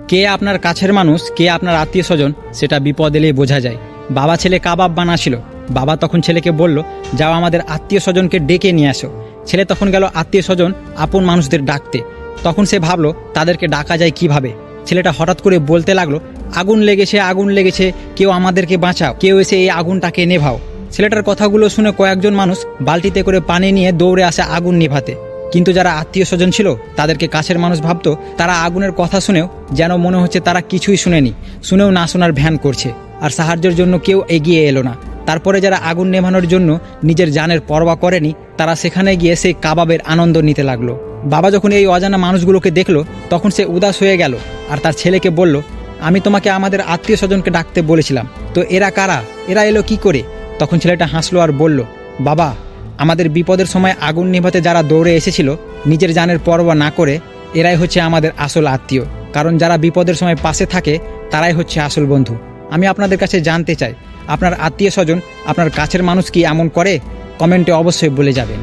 কে আপনার কাছের মানুষ, কে আপনার আত্মীয় স্বজন সেটা বিপদ এলেই বোঝা যায়। বাবা ছেলে কাবাব বানাছিল, বাবা তখন ছেলেকে বলল, যাও আমাদের আত্মীয় স্বজনকে ডেকে নিয়ে আসো। ছেলে তখন গেল আত্মীয় স্বজন আপন মানুষদের ডাকতে। তখন সে ভাবলো তাদেরকে ডাকা যায় কিভাবে। ছেলেটা হঠাৎ করে বলতে লাগলো, আগুন লেগেছে, আগুন লেগেছে, কেউ আমাদেরকে বাঁচাও, কেউ এসে এই আগুনটাকে নেভাও। ছেলেটার কথাগুলো শুনে কয়েকজন মানুষ বালতিতে করে পানি নিয়ে দৌড়ে আসে আগুন নেভাতে। কিন্তু যারা আত্মীয় স্বজন ছিল, তাদেরকে কাছের মানুষ ভাবতো, তারা আগুনের কথা শুনেও যেন মনে হচ্ছে তারা কিছুই শুনেনি, শুনেও না শোনার ভ্যান করছে, আর সাহায্যের জন্য কেউ এগিয়ে এলো না। তারপরে যারা আগুন নেভানোর জন্য নিজের জানের পরোয়া করেনি, তারা সেখানে গিয়ে সেই কাবাবের আনন্দ নিতে লাগলো। বাবা যখন এই অজানা মানুষগুলোকে দেখলো, তখন সে উদাস হয়ে গেল আর তার ছেলেকে বলল, আমি তোমাকে আমাদের আত্মীয় স্বজনকে ডাকতে বলেছিলাম, তো এরা কারা, এরা এলো কি করে? তখন ছেলেটা হাসলো আর বলল, বাবা, আমাদের বিপদের সময় আগুন নিভাতে যারা দৌড়ে এসেছিল নিজের জানের পরোয়া না করে, এরাই হচ্ছে আমাদের আসল আত্মীয়। কারণ যারা বিপদের সময় পাশে থাকে তারাই হচ্ছে আসল বন্ধু। আমি আপনাদের কাছে জানতে চাই, আপনার আত্মীয় স্বজন, আপনার কাছের মানুষ কি এমন করে? কমেন্টে অবশ্যই বলে যাবেন।